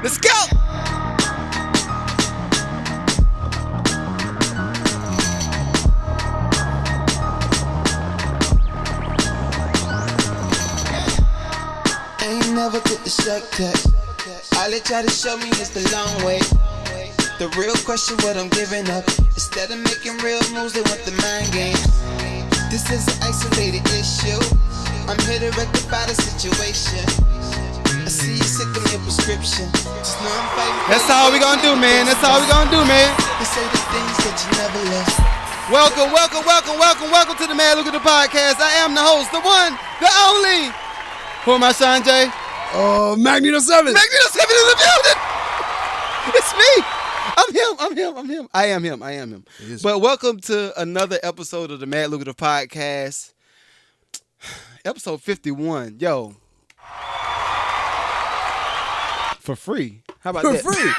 Let's go! Ain't never took the shortcut. All they try to show me is the long way. The real question, what I'm giving up. Instead of making real moves, they want the mind games. This is an isolated issue. I'm here to rectify the situation. I see you sick of your prescription. Just know I'm fighting. That's all we gonna do, man. That's all we gonna do, man. They say the things that you never left. Welcome to the Mad Lucrative Podcast. I am the host, the one, the only. Who am I, Sanjay? Magneto 7. Magneto 7 in the building. It's me. I'm him. I am him. But welcome to another episode of the Mad Lucrative Podcast. Episode 51. Yo. For free. How about that? For free.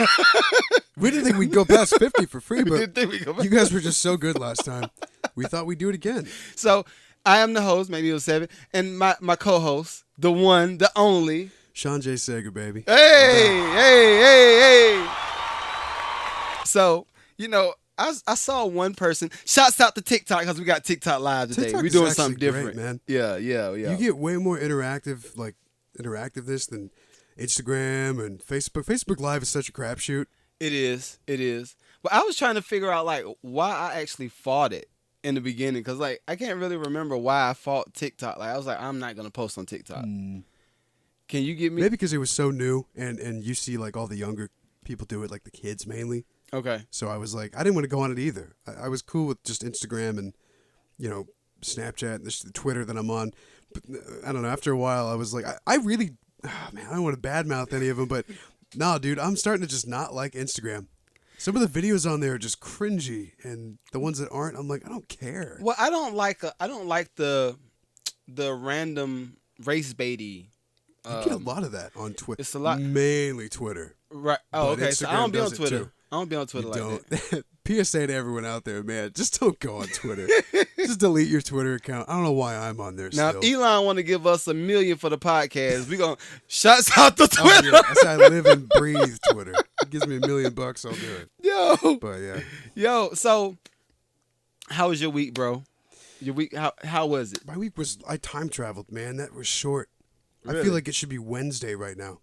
We didn't think we'd go past 50 for free, but didn't think we'd go past you guys were just so good last time. We thought we'd do it again. So, I am the host, Magneto 7, and my co-host, the one, the only. Sean J. Sager, baby. Hey. So, you know, I saw one person. Shouts out to TikTok because we got TikTok live today. TikTok We're is doing actually something different, great, man. Yeah. You get way more interactiveness than Instagram and Facebook. Facebook Live is such a crapshoot. It is. But I was trying to figure out like why I actually fought it in the beginning because like I can't really remember why I fought TikTok. Like I was like, I'm not gonna post on TikTok. Can you give me? Maybe because it was so new and you see like all the younger people do it, like the kids mainly. Okay. So I was like, I didn't want to go on it either. I was cool with just Instagram and, Snapchat and the Twitter that I'm on. But I don't know. After a while, I was like, I really, I don't want to badmouth any of them, but no, dude, I'm starting to just not like Instagram. Some of the videos on there are just cringy, and the ones that aren't, I'm like, I don't care. Well, I don't like the random race baity. I get a lot of that on Twitter. It's a lot. Mainly Twitter. Right. Oh, But okay. So I don't be on Instagram does it Twitter. too. I don't be on Twitter like that. PSA to everyone out there, man. Just don't go on Twitter. Just delete your Twitter account. I don't know why I'm on there Now, still. if Elon want to give us $1 million for the podcast, we gonna shouts out to Twitter. Oh, yeah. That's how I live and breathe Twitter. It gives me $1 million, I'll do it. Yo. But yeah. Yo, so how was your week, bro? Your week, how was it? My week I time traveled, man. That was short. I Really? feel like it should be Wednesday right now.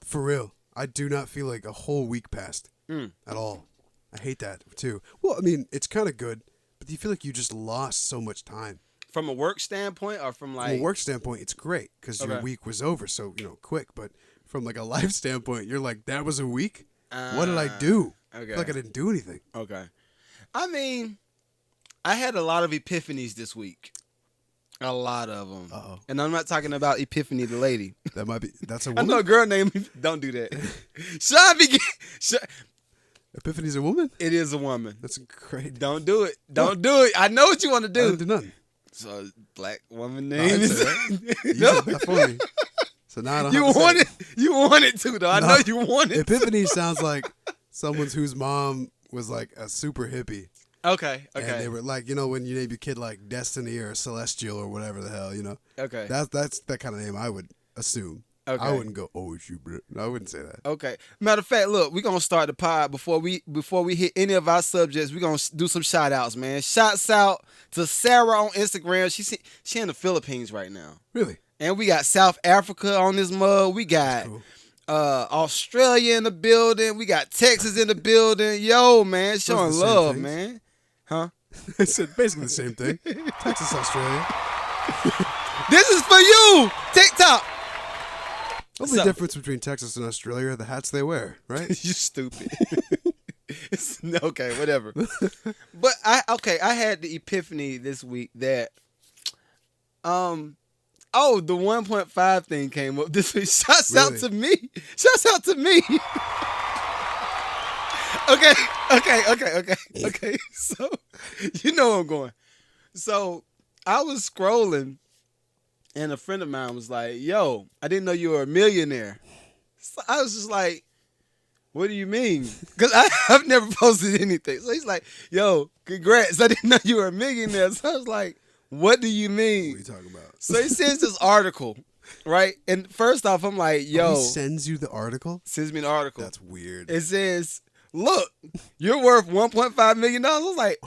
For real. I do not feel like a whole week passed at all. I hate that too. Well, I mean, it's kind of good, but you feel like you just lost so much time. From a work standpoint or from like From a work standpoint, it's great because your Okay. week was over so, quick. But from like a life standpoint, you're like, that was a week? What did I do? I Okay. feel like I didn't do anything. Okay. I mean, I had a lot of epiphanies this week. A lot of them. Uh-oh. And I'm not talking about Epiphany the lady. That's a I woman? know a girl named. Don't do that. Epiphany's a woman? It is a woman. That's great. Don't do it. Don't do it. I know what you want to I do. didn't do nothing. So black woman I name didn't is. say that. You No. said that for me. So now I don't You have to say want it. it. You want it to though. I No. know you want it. Epiphany sounds like someone's whose mom was like a super hippie. Okay. And Okay. they were like, when you name your kid like Destiny or Celestial or whatever the hell, Okay. That's that kind of name I would assume. Okay. I wouldn't go, oh, it's you, bro. No, I wouldn't say that. Okay. Matter of fact, look, we're gonna start the pod before we hit any of our subjects. We're gonna do some shout outs, man. Shouts out to Sarah on Instagram. She in the Philippines right now. Really? And we got South Africa on this mug. We got Cool. Australia in the building. We got Texas in the building. Yo, man, showing the same love, things. man. Huh? I said basically the same thing. Texas, Australia. This is for you, TikTok. Only difference between Texas and Australia are the hats they wear, right? You stupid. Okay, whatever. But I had the epiphany this week that the 1.5 thing came up this week. Shouts out to me. Shouts out to me. Okay. So you know where I'm going. So I was scrolling and a friend of mine was like, yo, I didn't know you were a millionaire. So I was just like, what do you mean? Because I've never posted anything. So he's like, yo, congrats. I didn't know you were a millionaire. So I was like, what do you mean? What are you talking about? So he sends this article right? And first off, I'm like, yo, he sends you the article. sends me an article. That's weird. It says, look, you're worth $1.5 million. I was like,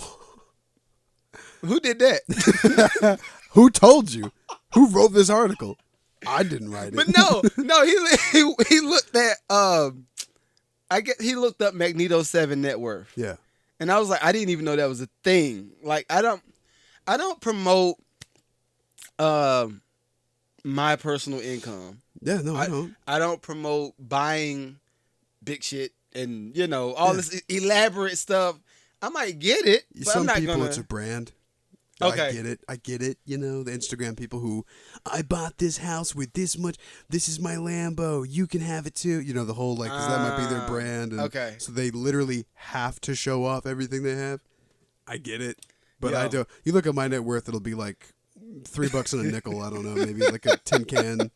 who did that? Who told you? Who wrote this article? I didn't write it. But no, he looked at I guess he looked up Magneto 7 net worth. Yeah. And I was like, I didn't even know that was a thing. Like I don't promote my personal income. Yeah, no, I don't. I don't promote buying big shit and all this elaborate stuff. I might get it, but Some I'm not people gonna. it's a brand. Okay. I get it. The Instagram people who, I bought this house with this much. This is my Lambo. You can have it too. The whole because that might be their brand. And okay. So they literally have to show off everything they have. I get it, but I don't. You look at my net worth, it'll be like $3 and a nickel. I don't know, maybe like a tin can.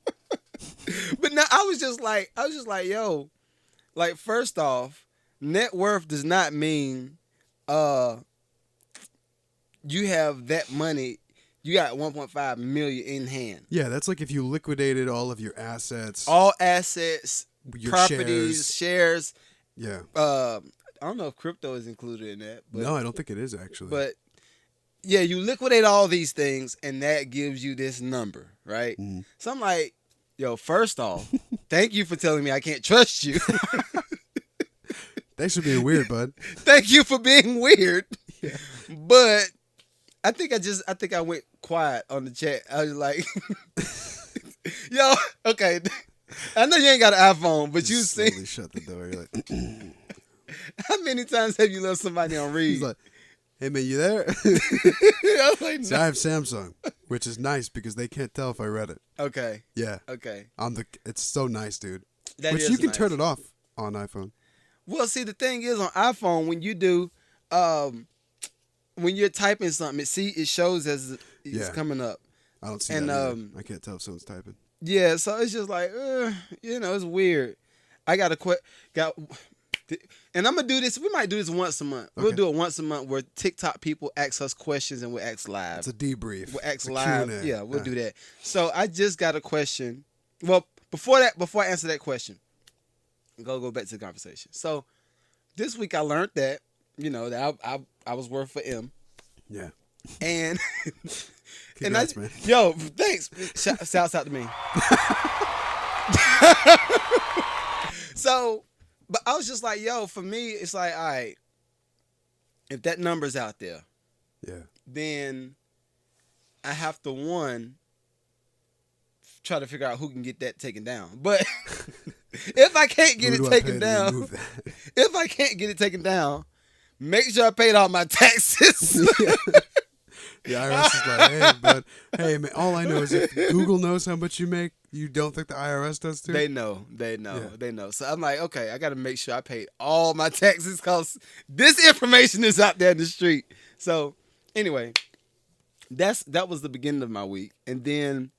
But no, I was just like, yo, like first off, net worth does not mean you have that money, you got 1.5 million in hand. Yeah, that's like if you liquidated all of your assets. All assets, your properties, shares. Yeah. I don't know if crypto is included in that. But, no, I don't think it is actually. But yeah, you liquidate all these things and that gives you this number, right? Mm. So I'm like, yo, first off, thank you for telling me I can't trust you. Thanks for being weird, bud. Thank you for being weird. Yeah. But I think I went quiet on the chat. I was like, yo, okay. I know you ain't got an iPhone, but you see. Shut the door. You're like, how many times have you left somebody on read? He's like, hey man, you there? I was like, See, I have Samsung, which is nice because they can't tell if I read it. okay. Yeah. Okay. It's so nice, dude. That you can nice. turn it off on iPhone. Well, see, the thing is on iPhone, when you do, when you're typing something, it shows as it's coming up. I don't see and, that either. I can't tell if someone's typing. Yeah, so it's just like, it's weird. I got and I'm gonna do this. We might do this once a month. Okay. We'll do it once a month where TikTok people ask us questions and we'll ask live. It's a debrief. We'll ask live. Q&A. Yeah, we'll do that. So I just got a question. Well, before I answer that question, go back to the conversation. So this week I learned that that I was worth for M. Yeah. And Congrats, man. Yo, thanks. Shouts out to me. So, but I was just like, yo, for me, it's like, all right, if that number's out there, then I have to try to figure out who can get that taken down. But if I can't get it taken down, make sure I paid all my taxes. The IRS is like, hey, bud. Hey, man, all I know is if Google knows how much you make, you don't think the IRS does too? They know. So I'm like, okay, I got to make sure I paid all my taxes because this information is out there in the street. So anyway, that was the beginning of my week. And then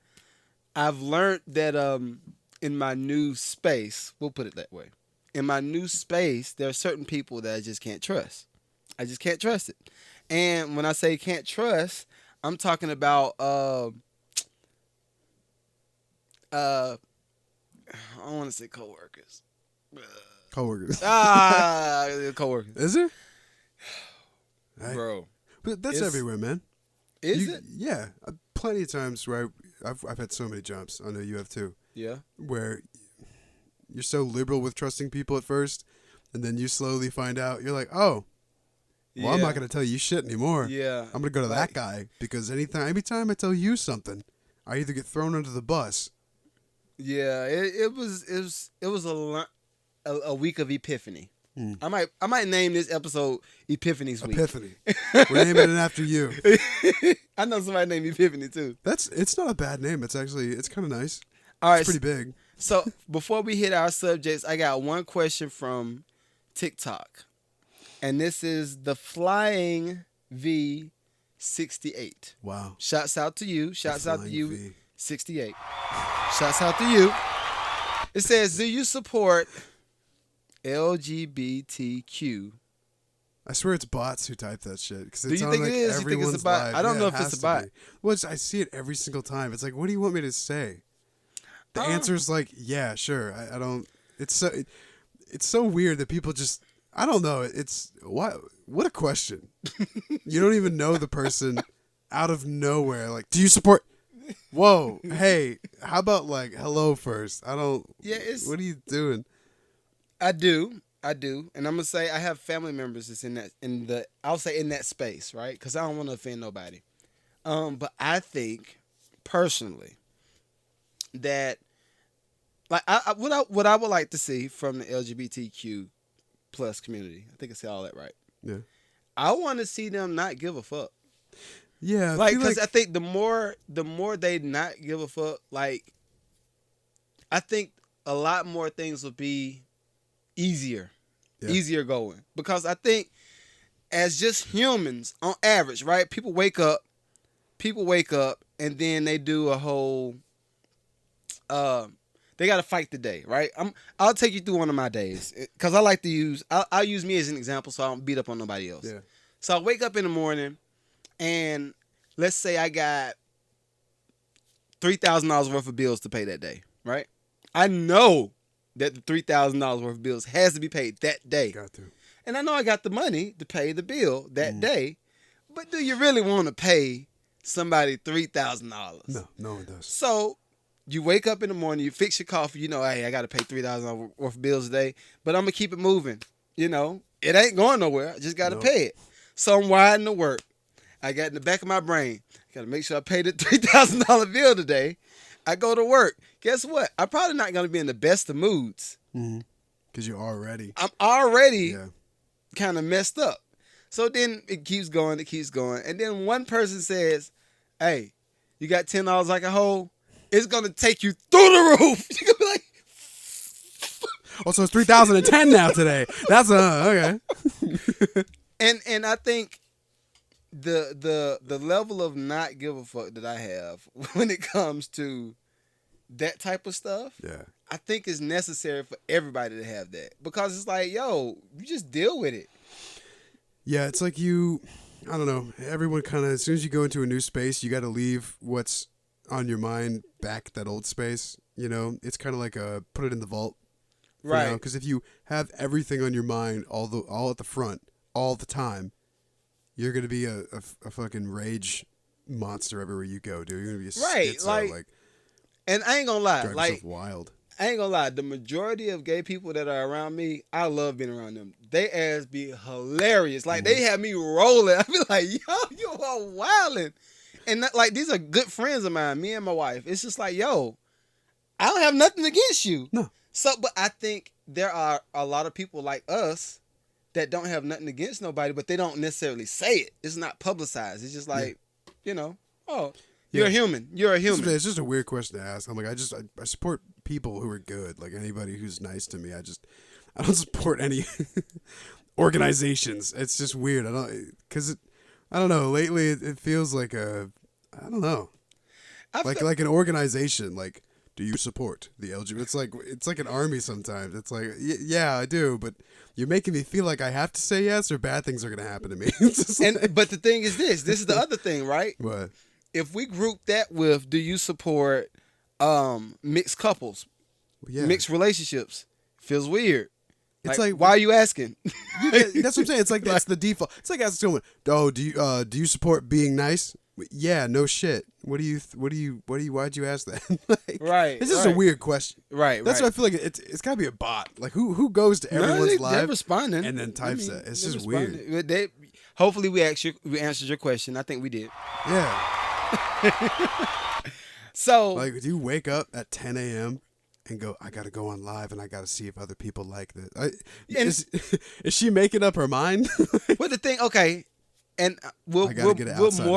I've learned that in my new space, we'll put it that way, in my new space, there are certain people that I just can't trust. I just can't trust it. And when I say can't trust, I'm talking about I don't want to say coworkers. Coworkers. Coworkers. Is it? Bro. But that's everywhere, man. Is it? Yeah. Plenty of times where I've had so many jobs. I know you have too. Yeah. Where you're so liberal with trusting people at first, and then you slowly find out, you're like, oh, well, I'm not going to tell you shit anymore. Yeah. I'm going to go to that guy because anytime I tell you something, I either get thrown under the bus. Yeah, it was a week of Epiphany. I might name this episode Epiphany's Week. Epiphany. We're naming it after you. I know somebody named Epiphany too. It's not a bad name. It's kind of nice. All right, it's pretty big. So before we hit our subjects, I got one question from TikTok. And this is the Flying V68. Wow. Shouts out to you. Shouts out to you, V. 68. Shouts out to you. It says, do you support LGBTQ? I swear it's bots who type that shit. Do you think it is? You think it's a bot? I don't know if it's a bot. Well, I see it every single time. It's like, what do you want me to say? The answer's like, yeah, sure. I don't. It's so weird that people just. I don't know. It's what a question. You don't even know the person out of nowhere. Like, do you support? Whoa, hey, how about like hello first? I don't. Yeah, what are you doing? I do, and I'm gonna say I have family members that's I'll say in that space, right? Because I don't want to offend nobody. But I think personally that like what I would like to see from the LGBTQ plus community. I think I said all that right. Yeah. I want to see them not give a fuck. Yeah, like because I think the more they not give a fuck, like I think a lot more things will be easier going, because I think as just humans on average, right? People wake up and then they do a whole they got to fight the day, right? I'll take you through one of my days because I like to use I'll use me as an example so I don't beat up on nobody else. Yeah. So I wake up in the morning and let's say I got $3,000 worth of bills to pay that day, right? I know that the $3,000 worth of bills has to be paid that day. Got to. And I know I got the money to pay the bill that day, but do you really want to pay somebody $3,000? No one does. So you wake up in the morning, you fix your coffee, you know, hey, I got to pay $3,000 worth of bills today, but I'm going to keep it moving. You know, it ain't going nowhere. I just got to pay it. So I'm riding to work. I got in the back of my brain, got to make sure I pay the $3,000 bill today. I go to work. Guess what? I'm probably not going to be in the best of moods. Because you're already. I'm already kind of messed up. So then it keeps going. And then one person says, hey, you got $10 I can hold? It's going to take you through the roof. You're going to be like, oh, so it's 3,010 now today. That's okay. And I think the level of not give a fuck that I have when it comes to that type of stuff, I think is necessary for everybody to have that, because it's like, yo, you just deal with it. Yeah, it's like I don't know. Everyone kind of, as soon as you go into a new space, you got to leave what's on your mind back at that old space. You know, it's kind of like put it in the vault, right? Because if you have everything on your mind all at the front all the time, you're gonna be a fucking rage monster everywhere you go, dude. You're gonna be a schizo, like. And I ain't gonna lie, drive yourself wild. I ain't gonna lie. The majority of gay people that are around me, I love being around them. They ass be hilarious. Like they have me rolling. I be like, yo, you are wilding. And like these are good friends of mine. Me and my wife. It's just like, yo, I don't have nothing against you. No. So, but I think there are a lot of people like us that don't have nothing against nobody, but they don't necessarily say it. It's not publicized. It's just like, you know, oh. You're a human. You're a human. It's just a weird question to ask. I'm like, I support people who are good. Like anybody who's nice to me, I don't support any organizations. It's just weird. I don't know. Lately, it feels like I don't know, like an organization. Like, do you support the LGBT? It's like an army sometimes. It's like, yeah, I do, but you're making me feel like I have to say yes, or bad things are gonna happen to me. But the thing is this is the other thing, right? What? If we group that with, do you support mixed couples, mixed relationships? Feels weird. It's like why are you asking? That's what I'm saying. It's like that's the default. It's like asking someone, "Oh, do you support being nice?" Yeah, no shit. Why'd you ask that? Right. It's just a weird question. Right. That's why I feel like it's gotta be a bot. Like who goes to everyone's live they're responding and then types that. It's just weird. Hopefully we answered your question. I think we did. Yeah. So, like, do you wake up at 10 a.m. and go, I got to go on live and I got to see if other people like this? Is she making up her mind? Well, the thing, okay, and we'll morph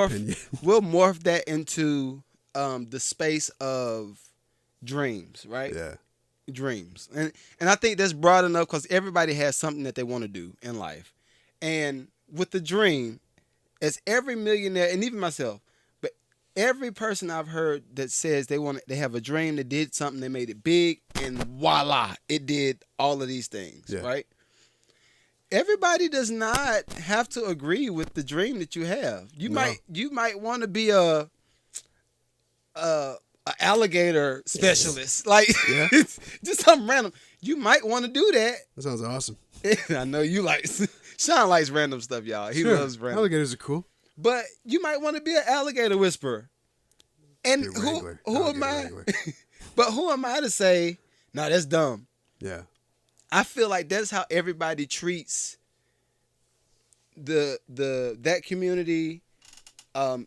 that into the space of dreams, right? Yeah. Dreams. And I think that's broad enough because everybody has something that they want to do in life. And with the dream, as every millionaire, and even myself, every person I've heard that says they have a dream, they did something, they made it big, and voila, it did all of these things, right? Everybody does not have to agree with the dream that you have. You might want to be a an alligator specialist. Like, Yeah. it's just something random. You might want to do that. That sounds awesome. I know you like. Sean likes random stuff, y'all. He Sure. loves random. Alligators are cool. But you might want to be an alligator whisperer. And Be a who wrangler. am Alligator I? wrangler. But who am I to say, no, that's dumb. Yeah. I feel like that's how everybody treats that community,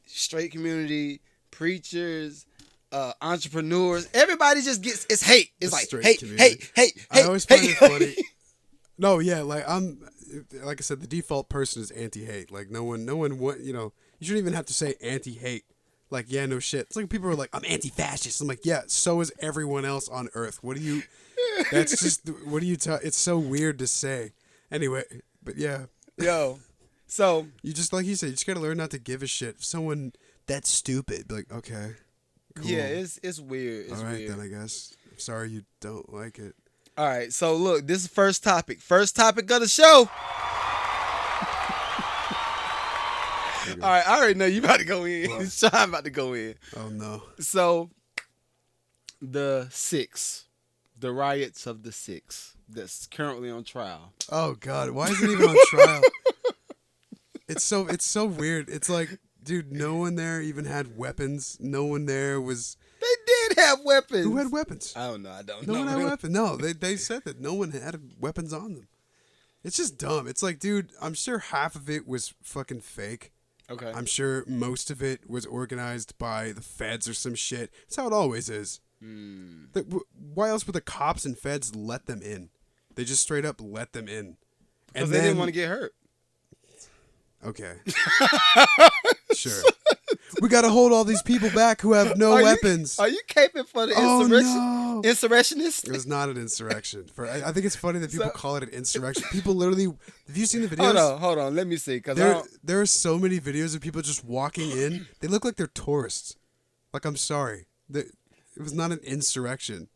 straight community, preachers, entrepreneurs. Everybody just gets it's hate. It's The like straight hate, community. hate. I always find it funny. No, yeah, like I said, the default person is anti-hate. Like no one, you know, you shouldn't even have to say anti-hate. Like, yeah, no shit. It's like people are like, I'm anti-fascist. I'm like, yeah, so is everyone else on Earth. What do you? That's just what do you tell? It's so weird to say. Anyway, but yeah, Yo, so you just like you said, you just gotta learn not to give a shit. If someone that's stupid, be like, okay, cool. yeah, it's weird. It's all right weird. then. I guess. I'm sorry you don't like it. All right, so look, this is first topic. First topic of the show. All right, I already know you about to go in. What? Sean about to go in. Oh no. So, the riots of the 6 that's currently on trial. Oh God, why is it even on trial? It's so weird. It's like, dude, no one there even had weapons. No one there was. They did have weapons. Who had weapons? I don't know. I don't No know. one had weapons. No, they said that no one had weapons on them. It's just dumb. It's like, dude, I'm sure half of it was fucking fake. Okay. I'm sure most of it was organized by the feds or some shit. That's how it always is. Why else would the cops and feds let them in? They just straight up let them in. Because they didn't want to get hurt. Okay. Sure. We got to hold all these people back who have no weapons. Are you caping for the No. insurrectionists? It was not an insurrection. I think it's funny that people call it an insurrection. People literally. Have you seen the videos? Hold on. Let me see. Cause there are so many videos of people just walking in. They look like they're tourists. Like, I'm sorry. It was not an insurrection.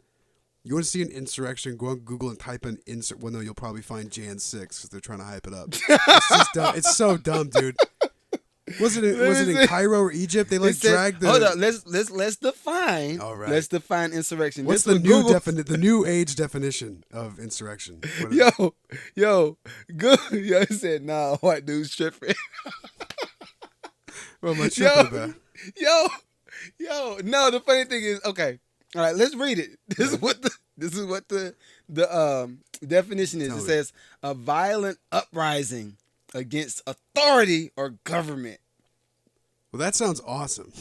You want to see an insurrection? Go on Google and type in Well, no, you'll probably find Jan 6 because they're trying to hype it up. It's just dumb. It's so dumb, dude. Was it in Cairo or Egypt? They dragged the. Hold on. Let's define. All right. Let's define insurrection. What's This the new Google- the new age definition of insurrection? What is it? Good. Yo, it said, nah, white dude's tripping. What am I tripping about? Yo. No, the funny thing is, okay. All right, let's read it. This is what the definition is. Tell It me. says a violent uprising against authority or government. Well, that sounds awesome.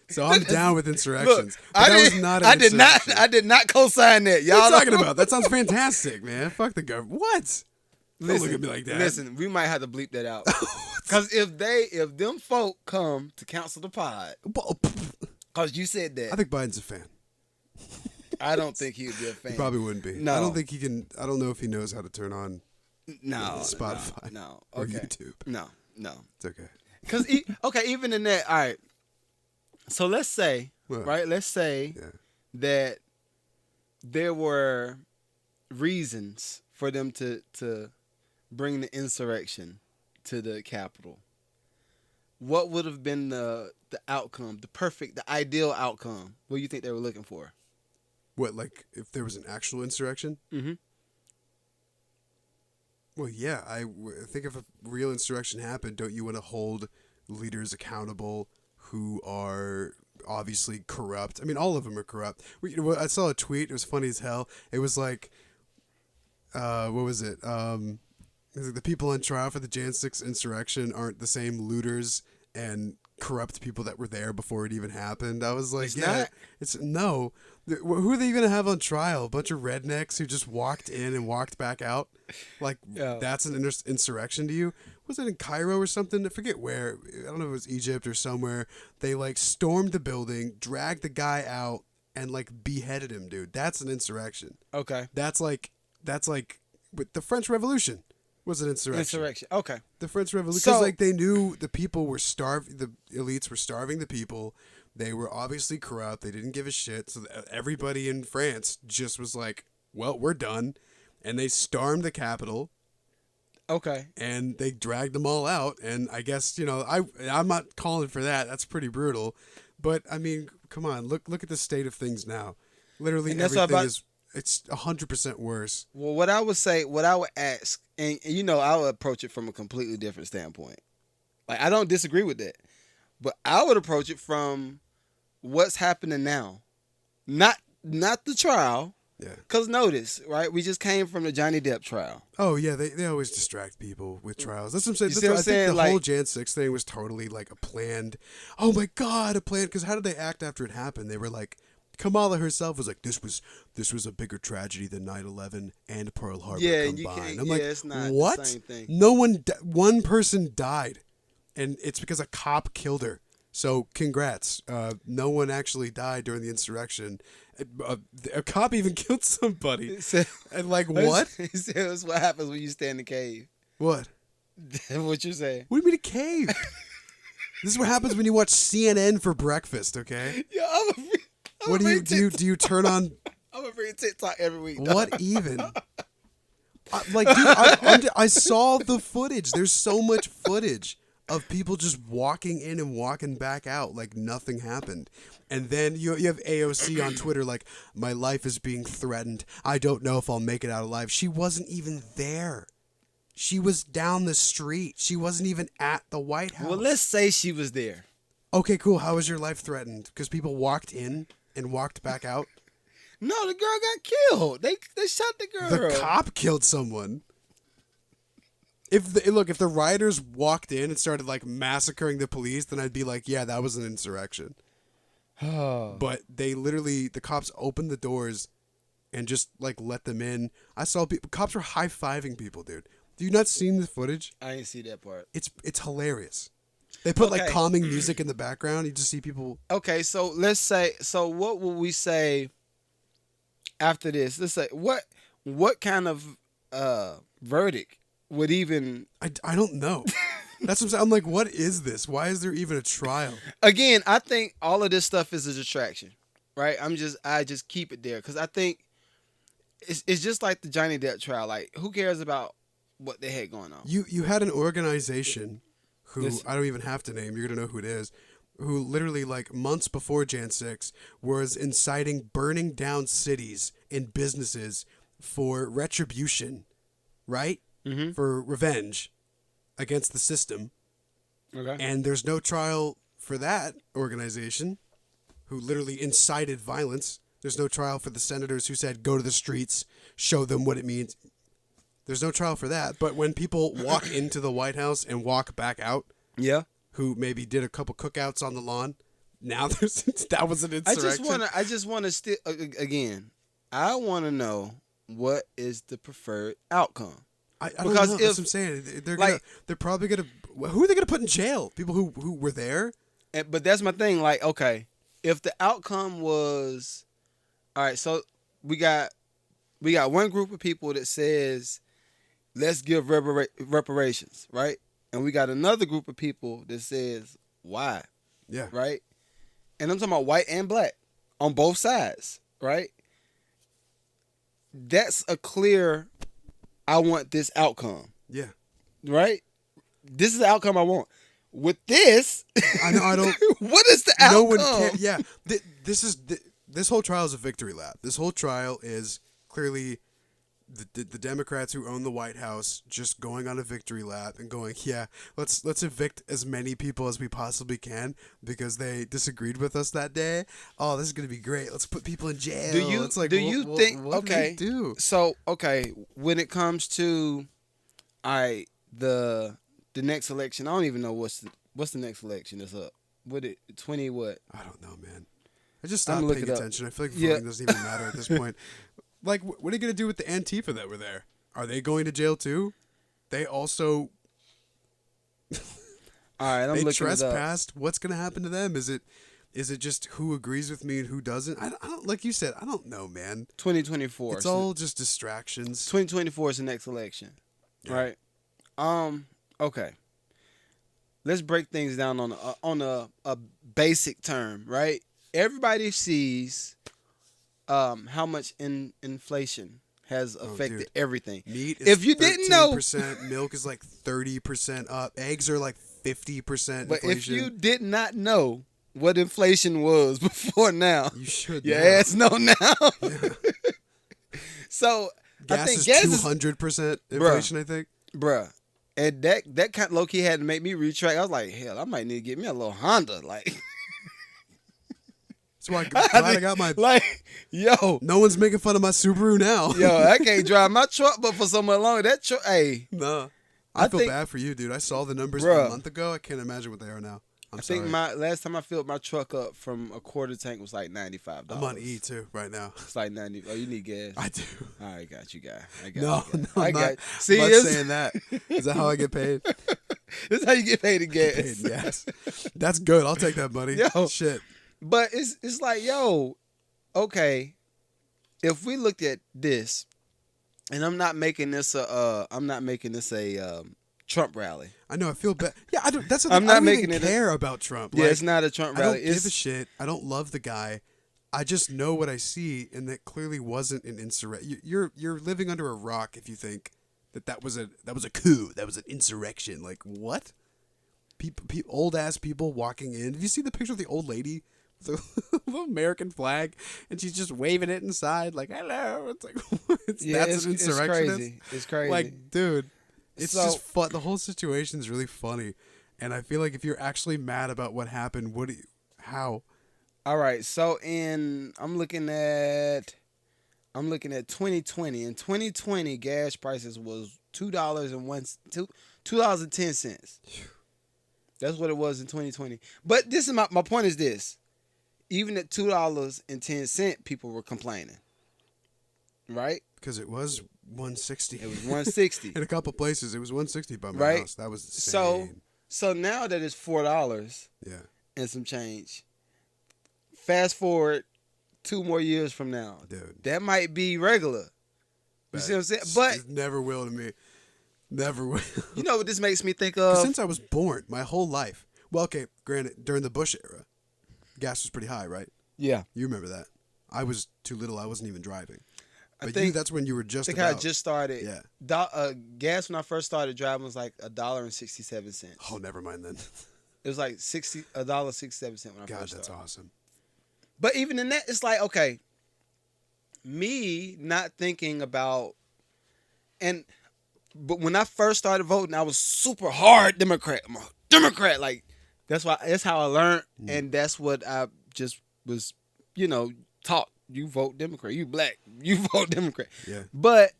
So I'm down with insurrections. Look, But that was not an insurrection. I did not co-sign that. Y'all What are you talking don't- about? That sounds fantastic, man. Fuck the government. What? Don't look at me like that. Listen, we might have to bleep that out. Because if them folk come to cancel the pod, because you said that, I think Biden's a fan. I don't think he would be a fan. He probably wouldn't be. No. I don't think he can. I don't know if he knows how to turn on No, Spotify no, or okay. YouTube. No. It's okay. Because even in that, all right. So let's say, What? right? Let's say Yeah. that there were reasons for them to bring the insurrection to the Capitol. What would have been the outcome, the ideal outcome? What do you think they were looking for? What, like if there was an actual insurrection? Mm-hmm. Well, yeah. I think if a real insurrection happened, don't you want to hold leaders accountable who are obviously corrupt? I mean, all of them are corrupt. I saw a tweet. It was funny as hell. It was like, what was it? It was like the people on trial for the Jan 6 insurrection aren't the same looters and corrupt people that were there before it even happened. I was like, It's yeah, not? it's no. Who are they going to have on trial? A bunch of rednecks who just walked in and walked back out? Like, Yeah. that's an insurrection to you? Was it in Cairo or something? I forget where. I don't know if it was Egypt or somewhere. They, like, stormed the building, dragged the guy out, and, like, beheaded him, dude. That's an insurrection. Okay. That's like with the French Revolution was an insurrection. Okay. The French Revolution, So- because like they knew the people were starving. The elites were starving the people. They were obviously corrupt. They didn't give a shit. So everybody in France just was like, "Well, we're done," and they stormed the Capitol Okay. and they dragged them all out. And I guess I'm not calling for that. That's pretty brutal. But I mean, come on, look at the state of things now. Literally And that's everything it's 100% worse. Well, what I would say, what I would ask, and you know, I would approach it from a completely different standpoint. Like, I don't disagree with that, but I would approach it from what's happening now, not the trial. Yeah. Cause notice, right? We just came from the Johnny Depp trial. Oh yeah, they always distract people with trials. That's what I'm saying. You see what I'm I think saying? the whole Like- Jan 6 thing was totally like a planned. Oh my god, a plan. Because how did they act after it happened? They were like, Kamala herself was like, this was a bigger tragedy than 9/11 and Pearl Harbor Yeah, combined. you can't. I'm Yeah, like, it's not what? the same thing. No one person died, and it's because a cop killed her. So congrats. No one actually died during the insurrection. A cop even killed somebody. And like what? He said that's what happens when you stay in the cave. What? What you saying? What do you mean a cave? This is what happens when you watch CNN for breakfast, okay? Yeah, What do you turn on? I'm gonna bring TikTok every week. dog. What even? Dude, I saw the footage. There's so much footage of people just walking in and walking back out like nothing happened. And then you have AOC on Twitter like, my life is being threatened. I don't know if I'll make it out alive. She wasn't even there. She was down the street. She wasn't even at the White House. Well, let's say she was there. Okay, cool. How was your life threatened? Because people walked in and walked back out? No, the girl got killed. They shot the girl. The cop killed someone. If the rioters walked in and started like massacring the police, then I'd be like, yeah, that was an insurrection. But the cops opened the doors and just like let them in. I saw cops were high-fiving people, dude. Do you not seen the footage? I didn't see that part. It's hilarious. They put like Okay. calming music in the background. You just see people. Okay, so let's say. So what will we say after this? Let's say what kind of verdict would even? I don't know. That's what I'm saying. I'm like, what is this? Why is there even a trial? Again, I think all of this stuff is a distraction, right? I just keep it there because I think it's just like the Johnny Depp trial. Like, who cares about what they had going on? You had an organization who Yes. I don't even have to name. You're gonna know who it is. Who literally like months before Jan 6 was inciting burning down cities and businesses for retribution, right? Mm-hmm. For revenge against the system. Okay. And there's no trial for that organization who literally incited violence. There's no trial for the senators who said, go to the streets, show them what it means. There's no trial for that. But when people walk into the White House and walk back out, Yeah. who maybe did a couple cookouts on the lawn, now that was an insurrection. I just want to still again. I want to know what is the preferred outcome. I don't because know. if- That's what I'm saying. They're probably gonna. Who are they gonna put in jail? People who were there. But that's my thing. Like, okay, if the outcome was, all right, so we got one group of people that says, let's give reparations, right? And we got another group of people that says, why, Yeah. right? And I'm talking about white and black on both sides, right? That's a clear, I want this outcome, Yeah. right? This is the outcome I want. With this, I know. I don't. what is the outcome? No one can. Yeah. This whole trial is a victory lap. This whole trial is clearly the Democrats who own the White House just going on a victory lap and going, yeah, let's evict as many people as we possibly can because they disagreed with us that day. Oh, this is gonna be great. Let's put people in jail. Do you It's like, think what okay? do they do? So okay, when it comes to all right, the next election, I don't even know what's the next election that's up. What it 20 what? I don't know, man. I just I'm stopped gonna paying look it up. attention. I feel like Yeah. voting doesn't even matter at this point. Like, what are you gonna do with the Antifa that were there? Are they going to jail too? They also All right, I'm they looking it up. trespassed. What's gonna happen to them? Is it just who agrees with me and who doesn't? I don't like you said. I don't know, man. 2024. It's all just distractions. 2024 is the next election, right? Okay. Let's break things down on a basic term, right? Everybody sees how much inflation has affected dude. everything. Meat is If you didn't know- 13%, milk is like 30% up. Eggs are like 50% But inflation. if you did not know, what inflation was before now. You should. Your now. ass know now. Yeah. So Gas I think is gas is 200% inflation. I think. bruh. And that kind of low key had to make me retract. I was like, hell, I might need to get me a little Honda. Like, That's why I'm glad I got my. like, yo, No one's making fun of my Subaru now. I can't drive my truck, but for so much longer, that truck, hey, No. I I feel think- bad for you, dude. I saw the numbers Bruh. a month ago. I can't imagine what they are now. I'm I sorry. think my last time I filled my truck up from a quarter tank was like $95. I'm on E too right now. It's like 90. Oh, you need gas. I do. All right, got you, guy. I got No, you, no, guy. I I'm got not, you. See, I'm not it's- saying that. Is that how I get paid? this is how you get paid in gas. Paid in gas. That's good. I'll take that money. Yo. Shit. But it's like, yo, okay, if we looked at this, and I'm not making this a Trump rally. I know. I feel bad. Yeah, I don't. That's the I'm thing. not I don't making even it care about Trump. Yeah, Like, it's not a Trump I rally. don't give It's a shit. I don't love the guy. I just know what I see, and that clearly wasn't an insurrection. You're living under a rock if you think that was a coup. That was an insurrection. Like what? People old ass people walking in. Did you see the picture of the old lady with the little American flag, and she's just waving it inside, like hello. It's like that's an insurrectionist. It's crazy. It's crazy. Like, dude, it's So- just fun. The whole situation is really funny, and I feel like if you're actually mad about what happened, how? All right, so I'm looking at 2020. In 2020, gas prices was $2.10. That's what it was in 2020. But this is my point is this: even at $2.10, people were complaining, right? Because it was 160. It was 160. In a couple places, it was 160 by my Right. house. That was insane. So now that it's $4 Yeah. and some change, fast forward 2 more years from now, Dude. that might be regular. You see what I'm saying? But It never will to me. Never will. you know what this makes me think of? Since I was born, my whole life. Well, okay, granted, during the Bush era, gas was pretty high, right? Yeah. You remember that. I was too little. I wasn't even driving. I But think that's when you were just I think about. I just started. Yeah. Gas when I first started driving was like $1.67. Oh, never mind then. It was like $1.67 when I God, first that's started. awesome. But even in that, it's like, okay, me not thinking about, but when I first started voting, I was super hard Democrat. I'm a Democrat. Like, that's how I learned. And that's what I just was, taught. You vote Democrat. You black. You vote Democrat. Yeah. But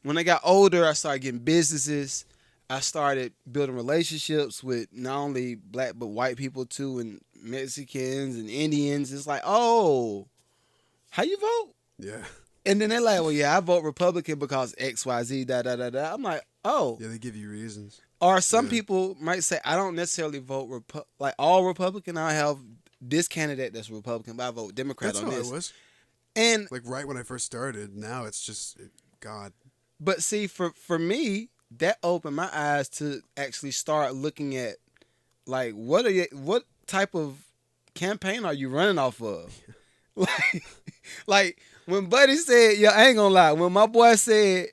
when I got older, I started getting businesses. I started building relationships with not only black but white people too, and Mexicans and Indians. It's like, oh, how you vote? Yeah. And then they're like, well, yeah, I vote Republican because X, Y, Z, da da da da. I'm like, oh. Yeah, they give you reasons. Or some Yeah. people might say, I don't necessarily vote like all Republican. I have this candidate that's Republican, but I vote Democrat That's on how this. it was. And Like right when I first started. Now it's just God. but see, for me, that opened my eyes to actually start looking at like what type of campaign are you running off of? like when Buddy said, "Yo, I ain't gonna lie," when my boy said,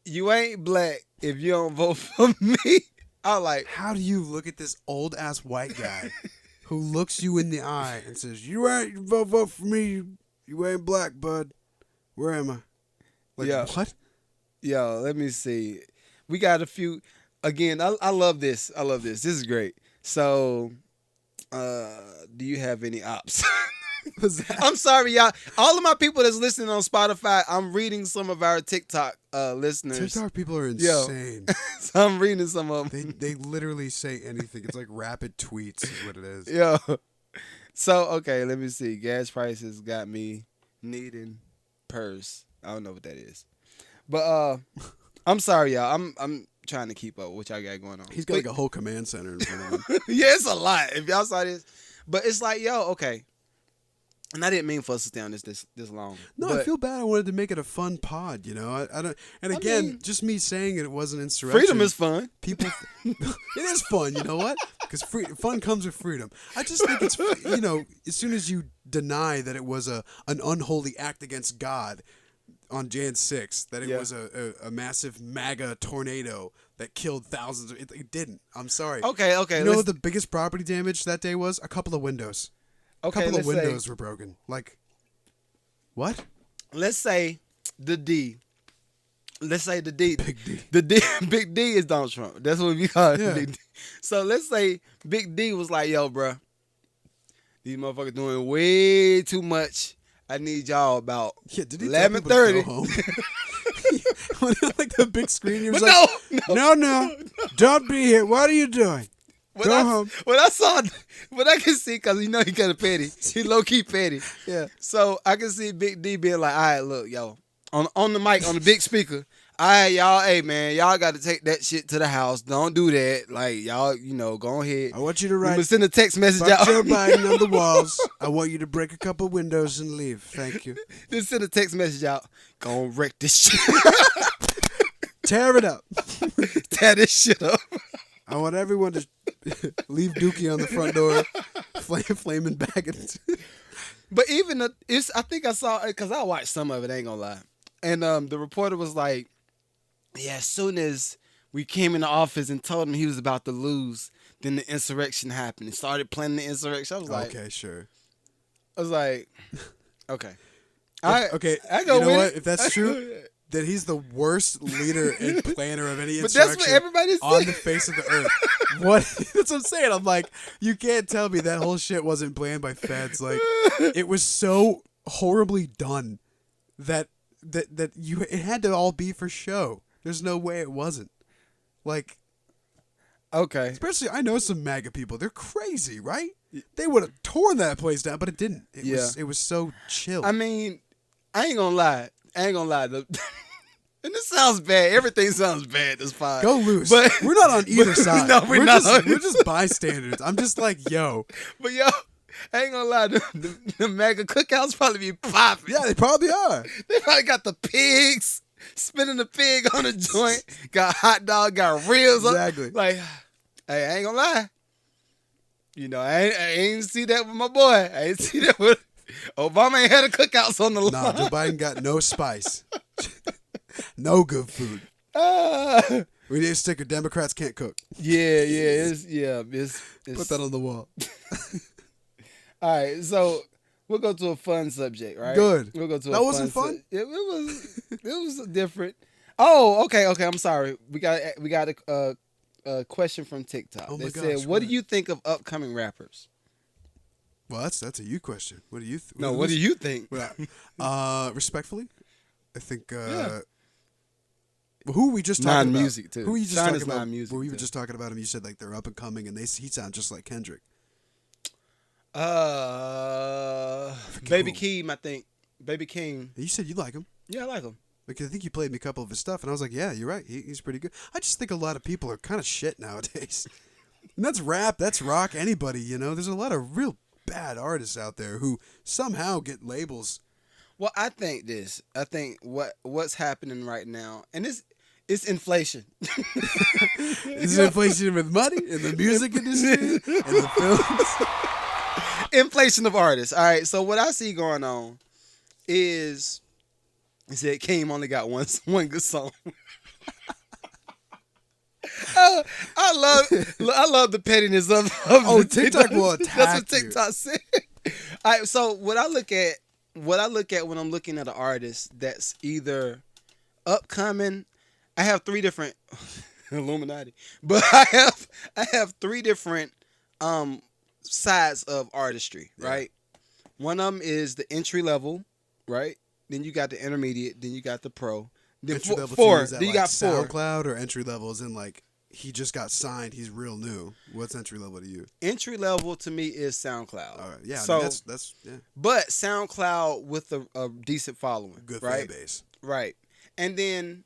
"You ain't black if you don't vote for me," I was like, How do you look at this old ass white guy who looks you in the eye and says, "You ain't vote for me. You ain't black, bud. Where am I?" Like Yeah. what? Yo, let me see. We got a few. Again, I love this. I love this. This is great. So, do you have any ops? Was that? I'm sorry, y'all. All of my people that's listening on Spotify, I'm reading some of our TikTok listeners. TikTok people are Yo. insane. So I'm reading some of them. They literally say anything. It's like rapid tweets is what it is. Yo. So, okay, let me see. Gas prices got me needing purse. I don't know what that is. But I'm sorry, y'all. I'm trying to keep up with what y'all got going on. He's got like a whole command center in front of him. Yeah, it's a lot. If y'all saw this. But it's like, yo, okay. And I didn't mean for us to stay on this long. No, but I feel bad. I wanted to make it a fun pod, you know. I don't. And again, mean, just me saying it wasn't insurrection. freedom is fun. People. It is fun, you know what? Because fun comes with freedom. I just think it's as soon as you deny that it was an unholy act against God on Jan 6th, that it Yeah. was a massive MAGA tornado that killed thousands. It didn't. I'm sorry. Okay. You know what the biggest property damage that day was? A couple of windows. Okay, a couple of windows were broken. Like, what? Let's say the D. Let's say the D. Big D. The D. Big D is Donald Trump. That's what we call it. Yeah. Big D. So let's say Big D was like, yo, bruh, these motherfuckers doing way too much. I need y'all about 11:30. Like the big screen, you're But like, no, don't be here. What are you doing? Go home. When I saw, what I can see, because you know he kind of petty. He low key petty. Yeah. So I can see Big D being like, all right, look, yo, on the mic, on the big speaker. All right, y'all, hey, man, y'all got to take that shit to the house. Don't do that. Like, y'all, go ahead. I want you to write. Send a text message Fuck out. Joe Biden on the walls. I want you to break a couple windows and leave. Thank you. Just send a text message out. Go and wreck this shit. Tear it up. Tear this shit up. I want everyone to leave Dookie on the front door, flaming back. But even I think I saw, because I watched some of it, ain't gonna lie. And the reporter was like, yeah, as soon as we came in the office and told him he was about to lose, then the insurrection happened. He started planning the insurrection. I was like, okay, sure. I was like, okay. Okay, I go you know with what? it. If that's true, then he's the worst leader and planner of any But insurrection that's what everybody on said. the face of the earth. What? That's what I'm saying. I'm like, you can't tell me that whole shit wasn't planned by feds. Like, it was so horribly done that it had to all be for show. There's no way it wasn't. Like, Okay. especially, I know some MAGA people. They're crazy, right? They would have torn that place down, but it didn't. It was so chill. I mean, I ain't gonna lie. And this sounds bad. Everything sounds bad. That's fine. Go loose. But We're not on either side. No, we're not. We're just bystanders. I'm just like, yo. But yo, I ain't gonna lie. The MAGA cookouts probably be popping. Yeah, they probably are. They probably got the pigs, spinning the pig on the joint, got hot dog, got ribs. Exactly. Like, hey, I ain't gonna lie. I ain't see that with my boy. I ain't see that with Obama. Ain't had a cookouts on the line. Nah, Joe Biden got no spice. No good food. We need a sticker. Democrats can't cook. It's Put that on the wall. All right, so we'll go to a fun subject, right? Good. We'll go to That wasn't fun? It was different. Oh, okay. I'm sorry. We got a question from TikTok. Oh my They gosh, said, "What do you think of upcoming rappers?" Well, that's a you question. What do you think? No, what do you think? Respectfully, I think. Who we just talking about? Non-music too. Who you just China's talking about? non-music. We were just talking about him. You said like they're up and coming, and he sounds just like Kendrick. Baby who. Keem, I think. Baby Keem. You said you like him. Yeah, I like him. Like, I think you played me a couple of his stuff, and I was like, yeah, you're right. He's pretty good. I just think a lot of people are kind of shit nowadays. And that's rap, that's rock, anybody, There's a lot of real bad artists out there who somehow get labels. Well, I think what's happening right now, and it's inflation. Is it inflation with money in the music industry and the films? Inflation of artists. All right, so what I see going on is that Keem only got one good song. I love the pettiness of Oh, TikTok will attack That's what you. TikTok said. All right, so what I look at when I'm looking at an artist that's either upcoming, I have three different Illuminati, but I have three different sides of artistry, right? One of them is the entry level, right? Then you got the intermediate, then you got the pro. Then Entry level four. to you, is that Then you like got four. SoundCloud, or entry level is in like he just got signed, he's real new. What's entry level to you? Entry level to me is SoundCloud. All right, yeah. So that's but SoundCloud with a decent following, good right? fan base. Right. And then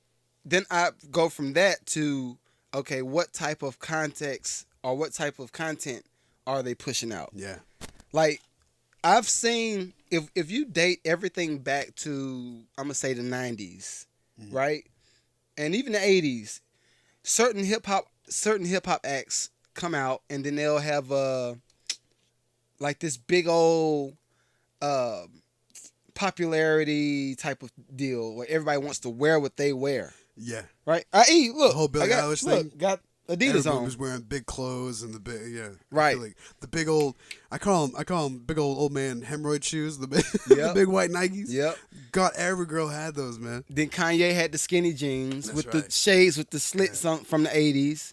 I go from that to, okay, what type of context or what type of content are they pushing out? Yeah. Like, I've seen, if you date everything back to, I'm going to say the 90s, right? And even the 80s, certain hip hop acts come out, and then they'll have like this big old popularity type of deal where everybody wants to wear what they wear. Yeah. right? I.e., look, The whole Billie Eilish thing. got Adidas Everybody on. was wearing big clothes and the big, yeah. Right. I feel like the big old, I call them big old man hemorrhoid shoes, the big, Yep. the big white Nikes. Yep. God, every girl had those, man. Then Kanye had the skinny jeans That's with right. the shades with the slits on, from the 80s.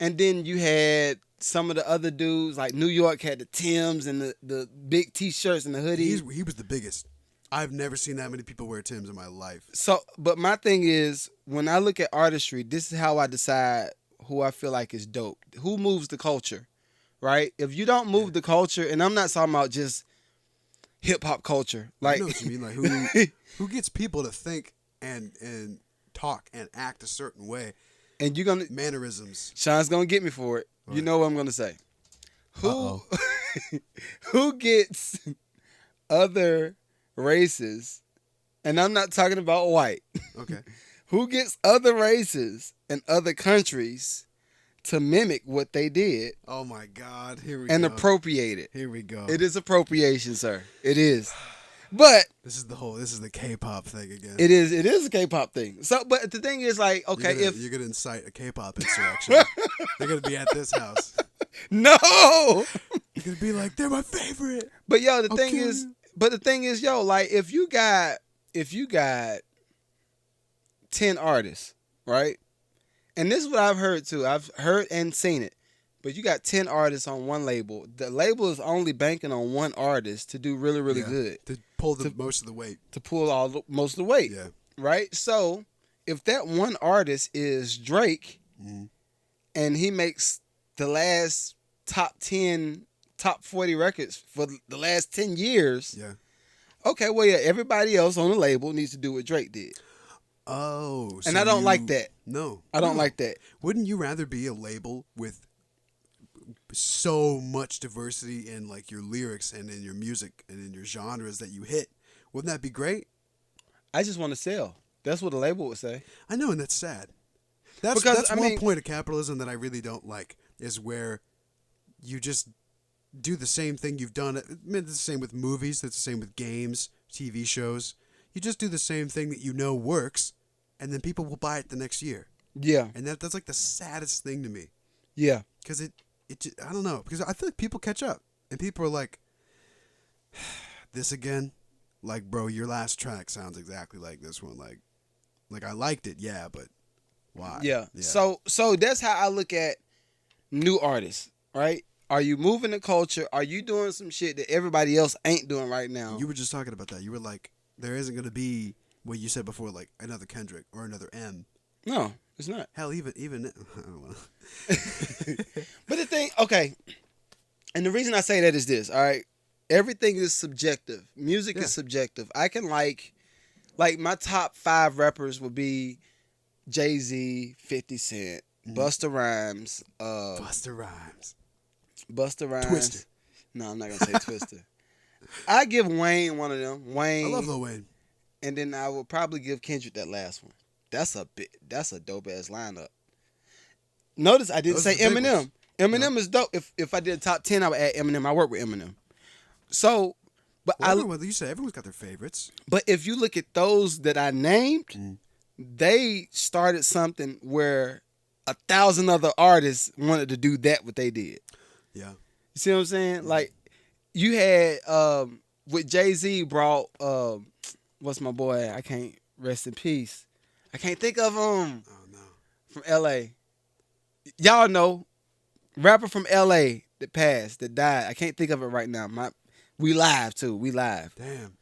And then you had some of the other dudes, like New York had the Timbs and the big T-shirts and the hoodies. He was the biggest. I've never seen that many people wear Timbs in my life. So, but my thing is, when I look at artistry, this is how I decide who I feel like is dope. Who moves the culture, right? If you don't move the culture, and I'm not talking about just hip hop culture, like I know what you mean. Like who gets people to think and talk and act a certain way? and you're gonna, Mannerisms. Sean's gonna get me for it. What? You know what I'm gonna say. Who Uh-oh. who gets other races, and I'm not talking about white. Okay. Who gets other races and other countries to mimic what they did Oh my God. Here we and go. appropriate it? Here we go. It is appropriation, sir. It is. But This is the K-pop thing again. it is a K-pop thing. So, but the thing is, like, okay, You're gonna incite a K-pop insurrection. They're gonna be at this house. no. You're gonna be like, they're my favorite. But yo, the I'll thing kill is, you. yo, like if you got 10 artists, right? And this is what I've heard too. I've heard and seen it. But you got 10 artists on one label. The label is only banking on one artist to do really, really Yeah, good. to pull most of the weight. To pull most of the weight. Yeah. Right? So if that one artist is Drake and he makes the last top 40 records for the last 10 years. Yeah. Okay, well, yeah, everybody else on the label needs to do what Drake did. Oh. And I don't like that. No. I don't No. like that. Wouldn't you rather be a label with so much diversity in like your lyrics and in your music and in your genres that you hit? Wouldn't that be great? I just want to sell. That's what the label would say. I know, and that's sad. That's Because, I one mean- point of capitalism that I really don't like, is where you just do the same thing you've done. I mean, it's the same with movies. It's the same with games, TV shows. You just do the same thing that you know works, and then people will buy it the next year. Yeah. And that's like the saddest thing to me, Yeah. because I don't know, because I feel like people catch up, and people are like, this again? Like, bro, your last track sounds exactly like this one. Like I liked it, yeah, but why? Yeah. So that's how I look at new artists, right? Are you moving the culture? Are you doing some shit that everybody else ain't doing right now? You were just talking about that. You were like, there isn't going to be what you said before, like another Kendrick or another M. No, it's not. Hell, even I don't know. But the thing, okay, and the reason I say that is this, all right? Everything is subjective. Music is subjective. I can like my top 5 rappers would be Jay-Z, 50 Cent, Busta Rhymes. Busta Rhymes. Twister. No, I'm not going to say Twister. I give Wayne one of them. Wayne. I love Lil Wayne. And then I would probably give Kendrick that last one. That's a dope ass lineup. Notice I didn't Those say are the big Eminem. ones. Eminem is dope. If I did a top 10, I would add Eminem. I work with Eminem. So, but You said everyone's got their favorites. but if you look at those that I named, they started something where 1,000 other artists wanted to do that what they did. Yeah. You see what I'm saying? Like you had with Jay-Z brought what's my boy? I can't rest in peace. I can't think of him Oh no. from LA. Y'all know rapper from LA that passed, that died. I can't think of it right now. We live too. We live. Damn.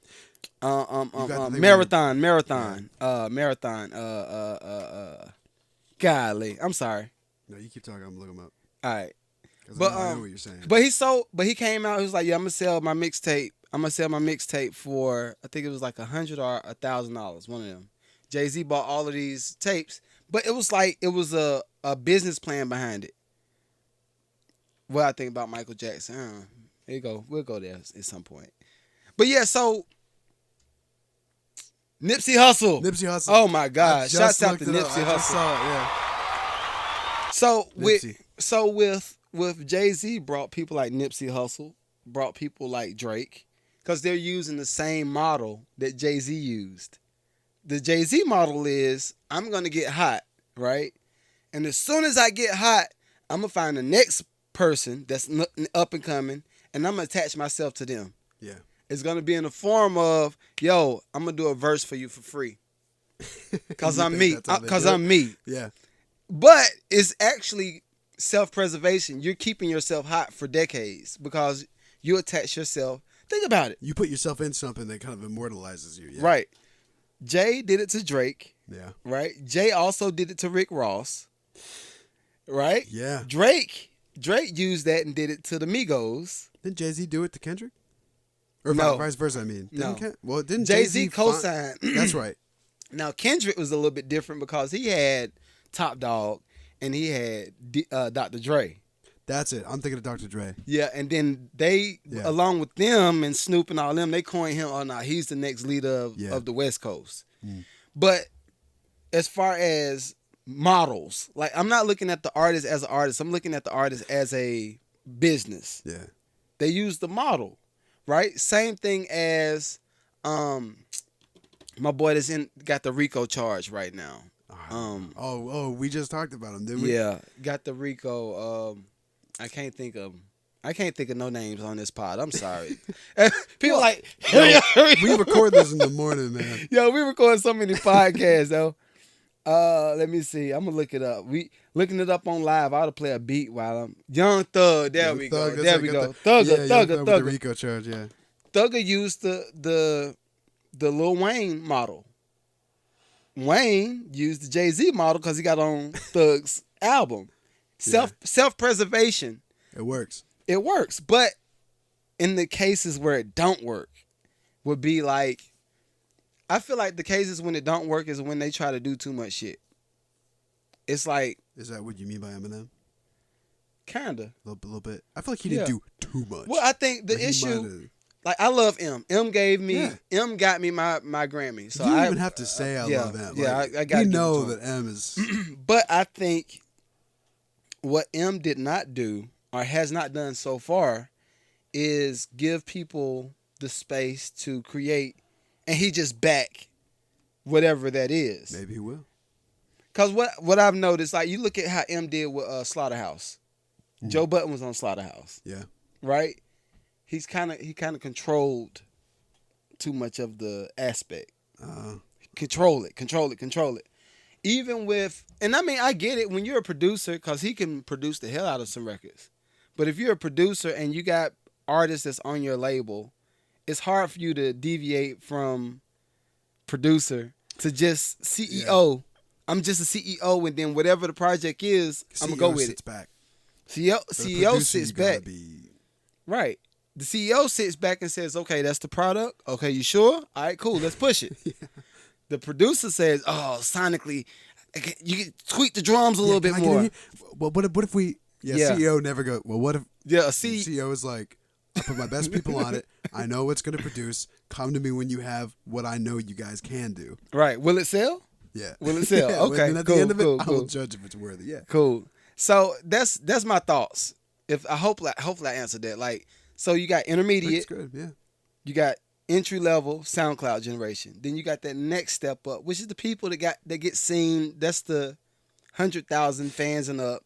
Marathon. Golly, I'm sorry. No, you keep talking. I'm looking them up. All right. 'Cause But I know what you're saying. but he came out. He was like, "Yeah, I'm gonna sell my mixtape for I think it was like $100 or $1,000. One of them." Jay-Z bought all of these tapes, but it was like it was a business plan behind it. What I think about Michael Jackson. There you go. We'll go there at some point. But yeah, so Nipsey Hussle. Nipsey Hussle. Oh my I God! just Shouts out to looked it up. Nipsey I just Hussle. saw it, yeah. With Jay-Z brought people like Nipsey Hussle, brought people like Drake, because they're using the same model that Jay-Z used. the Jay-Z model is I'm gonna get hot, right? And as soon as I get hot, I'm gonna find the next person that's up and coming, and I'm gonna attach myself to them. Yeah. It's gonna be in the form of, yo, I'm gonna do a verse for you for free, cause I'm me. I'm me. Yeah. But it's actually self-preservation. You're keeping yourself hot for decades because you attach yourself. Think about it. You put yourself in something that kind of immortalizes you. Yeah. Right. Jay did it to Drake. Yeah. Right. Jay also did it to Rick Ross. Right. Yeah. Drake used that and did it to the Migos. Didn't Jay-Z do it to Kendrick? Or no. Vice versa, I mean. Didn't Jay-Z co-signed. That's right. Now, Kendrick was a little bit different because he had Top Dog and he had Dr. Dre. That's it. I'm thinking of Dr. Dre. Yeah, and then they, along with them and Snoop and all them, they coined him, oh, no, he's the next leader of the West Coast. Mm. But as far as models, like, I'm not looking at the artist as an artist. I'm looking at the artist as a business. Yeah. They use the model, right? Same thing as my boy that's got the RICO charge right now. We just talked about him, didn't we? Yeah, got the RICO. I can't think of no names on this pod. I'm sorry. People we record this in the morning, man. Yo, we record so many podcasts though. Let me see. I'm gonna look it up. We looking it up on live. I ought to play a beat while I'm Young Thug. There we go. Thugger. The RICO charge. Yeah. Thugger used the Lil Wayne model. Wayne used the Jay-Z model because he got on Thug's album. Self-preservation. It works. It works. But in the cases where it don't work would be like, I feel like the cases when it don't work is when they try to do too much shit. It's like. Is that what you mean by Eminem? Kinda. A little bit. I feel like he didn't do too much. Well, I think the issue. Like, I love M. M got me my Grammy. So you don't even have to say I love M. Yeah, like, I got to know that M is. But I think what M did not do, or has not done so far, is give people the space to create, and he just back whatever that is. Maybe he will. Because what I've noticed, like, you look at how M did with Slaughterhouse. Mm-hmm. Joe Budden was on Slaughterhouse. Yeah. Right? He kind of controlled too much of the aspect. Control it. Even with, and I mean, I get it when you're a producer, because he can produce the hell out of some records. But if you're a producer and you got artists that's on your label, it's hard for you to deviate from producer to just CEO. Yeah. I'm just a CEO, and then whatever the project is, I'm going to go with it. Back. CEO sits back. Right. The CEO sits back and says, okay, that's the product. Okay, you sure? All right, cool. Let's push it. Yeah. The producer says, oh, sonically, you can tweak the drums a little bit more. Well, what if we... Yeah, CEO never go, well, what if... Yeah, CEO is like, I put my best people on it. I know what's going to produce. Come to me when you have what I know you guys can do. Right. Will it sell? Yeah. Will it sell? Yeah, okay, and at the end of it, I will judge if it's worthy. Yeah. Cool. So that's my thoughts. Hopefully I answered that. Like, so you got intermediate. That's good, yeah. You got entry level SoundCloud generation. Then you got that next step up, which is the people that get seen. That's the 100,000 fans and up.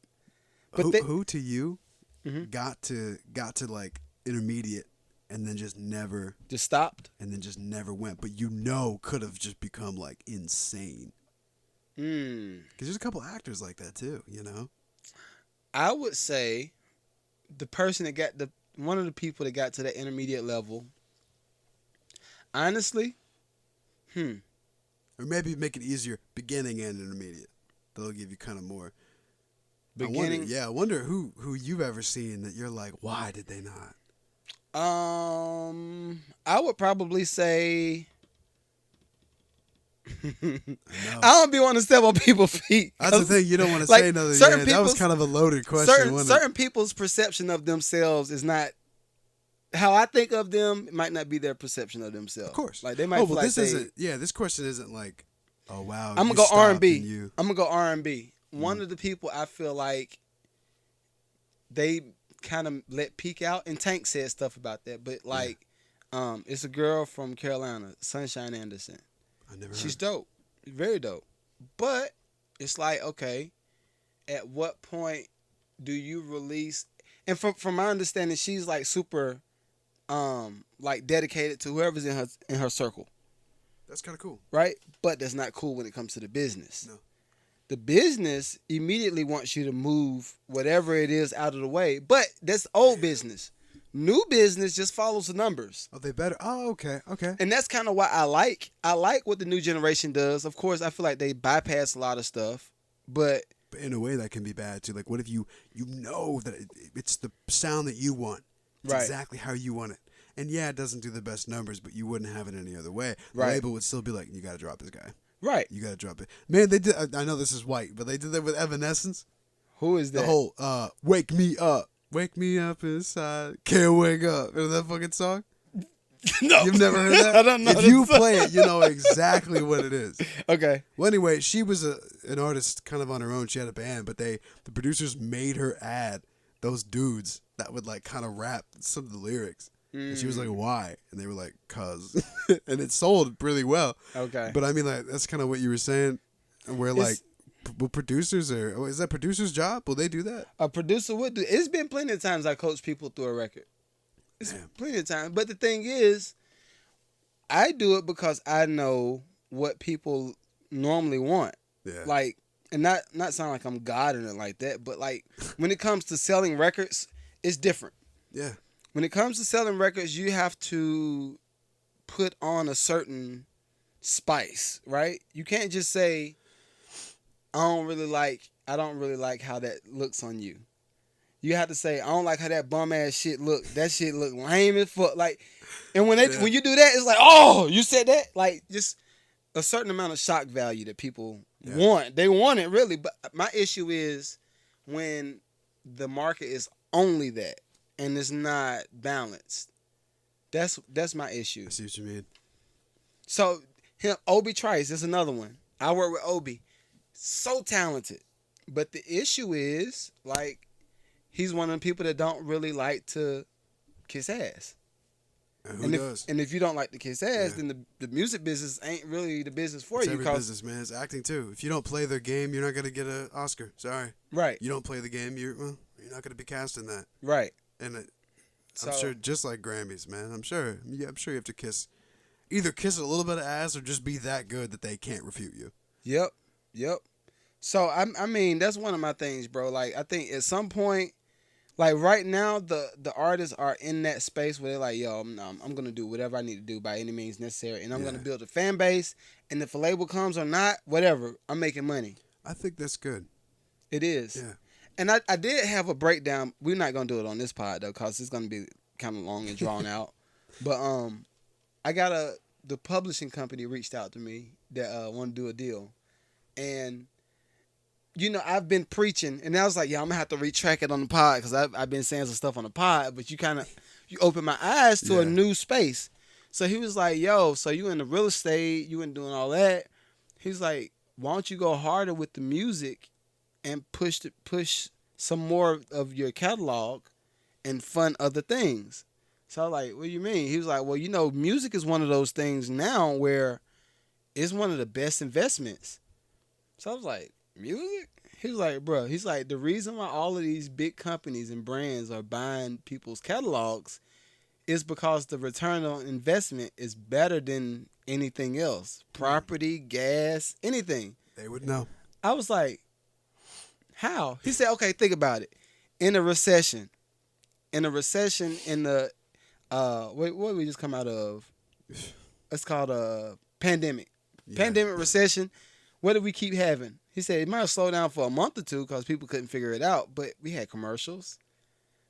But who to you got to like intermediate and then just stopped and then just never went, but could have just become like insane. Because there's a couple actors like that too, I would say the person that got one of the people that got to that intermediate level, honestly, or maybe make it easier, beginning and intermediate. They'll give you kind of more. Beginning. I wonder who you've ever seen that you're like, why did they not? I would probably say. I don't be wanting to step on people's feet. That's the thing. You don't want to say another. Yeah, that was kind of a loaded question. Certain people's perception of themselves is not how I think of them. It might not be their perception of themselves. Of course, like they might. Feel this isn't. Yeah, this question isn't like, oh wow. I'm gonna go R&B. I'm gonna go R&B. One of the people I feel like they kind of let peek out, and Tank said stuff about that, but like, it's a girl from Carolina, Sunshine Anderson. I never She's heard. dope, very dope. But it's like, okay, at what point do you release? And from my understanding, she's like super, like dedicated to whoever's in her circle, That's kind of cool. right? But that's not cool when it comes to the business. No. The business immediately wants you to move whatever it is out of the way, but that's old business. New business just follows the numbers. Oh, they better. Oh, okay. And that's kind of why I like what the new generation does. Of course, I feel like they bypass a lot of stuff, but But in a way, that can be bad too. Like, what if you know that it's the sound that you want, it's Right. exactly how you want it, and yeah, it doesn't do the best numbers, but you wouldn't have it any other way. The Right. label would still be like, you got to drop this guy. right. You got to drop it. Man, they did. I know this is white, but they did that with Evanescence. Who is that? The whole "Wake Me Up." Wake me up inside. Can't wake up. Remember that fucking song? No. You've never heard that? I don't know. If you play it, you know exactly what it is. Okay. Well, anyway, she was an artist kind of on her own. She had a band, but the producers made her add those dudes that would like kind of rap some of the lyrics. And she was like, "Why?" And they were like, "Cause," and it sold really well. Okay. But I mean, like that's kind of what you were saying, where like, will producers is that producer's job? Will they do that? A producer would do. It's been plenty of times I coach people through a record. It's Damn. plenty of times. But the thing is, I do it because I know what people normally want. Yeah. Like, and not sound like I'm God or nothing like that, but like when it comes to selling records, it's different. Yeah. When it comes to selling records, you have to put on a certain spice, right? You can't just say, I don't really like how that looks on you. You have to say, I don't like how that bum ass shit look. That shit look lame as fuck. Like, and when you do that, it's like, oh, you said that? Like, just a certain amount of shock value that people want. They want it really. But my issue is when the market is only that and it's not balanced. That's my issue. I see what you mean. So him, Obi Trice is another one. I work with Obi. So talented. But the issue is, like, he's one of the people that don't really like to kiss ass. And who does? And if you don't like to kiss ass, then the music business ain't really the business for It's you. every business, man. It's acting too. If you don't play their game, you're not gonna get an Oscar. Sorry. Right. You don't play the game, you're not gonna be cast in that. Right. And I'm So- sure, just like Grammys, man. I'm sure you have to either kiss a little bit of ass or just be that good that they can't refute you. Yep. So I mean, that's one of my things, bro. Like, I think at some point, like right now, the artists are in that space where they're like, yo, I'm gonna do whatever I need to do by any means necessary, and I'm gonna build a fan base. And if a label comes or not, whatever, I'm making money. I think that's good. It is. Yeah. And I did have a breakdown. We're not gonna do it on this pod though, because it's gonna be kind of long and drawn out. But I got the publishing company reached out to me that want to do a deal, and you know, I've been preaching, and I was like, yeah, I'm gonna have to retrack it on the pod because I've been saying some stuff on the pod, but you open my eyes to a new space. So he was like, yo, so you in the real estate, you in doing all that. He's like, why don't you go harder with the music and push some more of your catalog and fund other things. So I was like, what do you mean? He was like, well, you know, music is one of those things now where it's one of the best investments. So I was like, music? He was like, bro, he's like, the reason why all of these big companies and brands are buying people's catalogs is because the return on investment is better than anything else. Property, gas, anything. They would know. I was like, how? He said, okay, think about it. In a recession in the, what did we just come out of? It's called a pandemic. Yeah. Pandemic, recession. What did we keep having? He said it might have slowed down for a month or two because people couldn't figure it out, but we had commercials.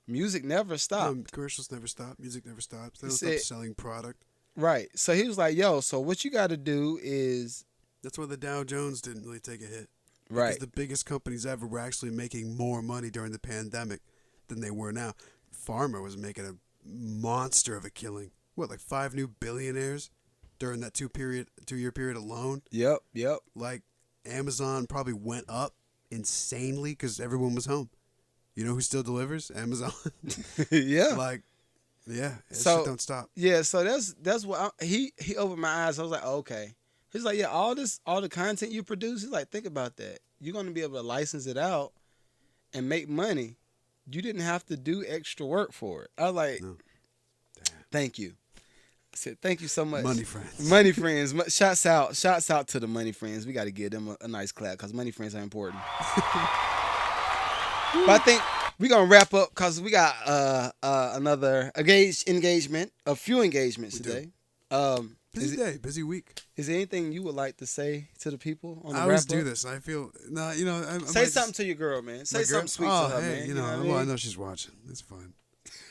Music never stopped. Commercials never stop. Music never stops. They He don't said- stop selling product. Right. So he was like, yo, so what you got to do is... That's why the Dow Jones didn't really take a hit. Right. Because the biggest companies ever were actually making more money during the pandemic than they were now. Pharma was making a monster of a killing. What, like 5 new billionaires during that 2-year period alone? Yep. Like Amazon probably went up insanely because everyone was home. You know who still delivers? Amazon. Yeah. Like, yeah, So- shit don't stop. Yeah, so that's what he opened my eyes. I was like, okay, He's like, yeah, all the content you produce. He's like, think about that. You're gonna be able to license it out and make money. You didn't have to do extra work for it. I was like, No. thank you. I said, thank you so much. Money friends. Money friends. Shouts out to the money friends. We got to give them a nice clap because money friends are important. But I think we're going to wrap up because we got another engagement, a few engagements today. Busy day, busy week. Is there anything you would like to say to the people on the I always do this. I feel Say something to your girl, man. Say something sweet to her, man. You know what I mean? know she's watching. It's fine.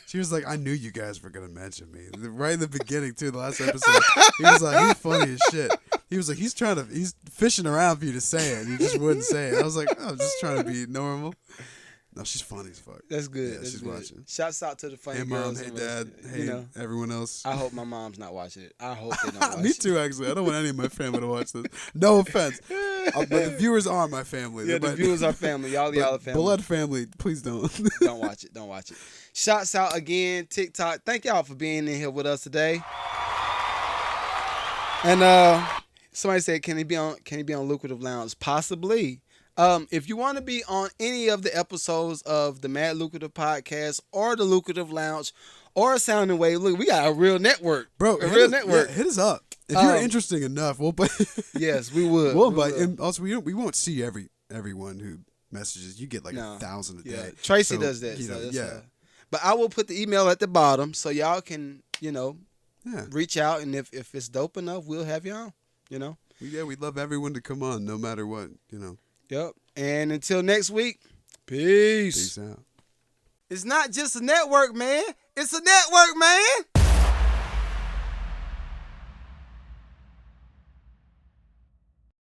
She was like, I knew you guys were gonna mention me right in the beginning too. The last episode, he was like, he's funny as shit. He was like, he's fishing around for you to say it. And you just wouldn't say it. I was like, oh, I'm just trying to be normal. No, she's funny as fuck. That's good. Yeah, That's she's good. watching. Shouts out to the funny Hey mom, girls. hey dad, hey everyone else. I hope my mom's not watching it. I hope they don't watch it. Me too, actually. I don't want any of my family to watch this. No offense, but the viewers are my family. Yeah, the viewers are family. Y'all are family. Blood family, please don't. Don't watch it. Don't watch it. Shouts out again, TikTok. Thank y'all for being in here with us today. And somebody said, can he be on Lucrative Lounge? Possibly. If you want to be on any of the episodes of the Mad Lucrative Podcast or the Lucrative Lounge or Sounding Wave, look, we got a real network, bro. Network. Yeah, hit us up if you're interesting enough. We'll play. Yes, we would. And also, we won't see everyone who messages. You get like 1,000 a day. Yeah, Tracy does that. But I will put the email at the bottom so y'all can reach out, and if it's dope enough, we'll have you on. We'd love everyone to come on, no matter what. Yep. And until next week, peace. Peace out. It's not just a network, man. It's a network, man.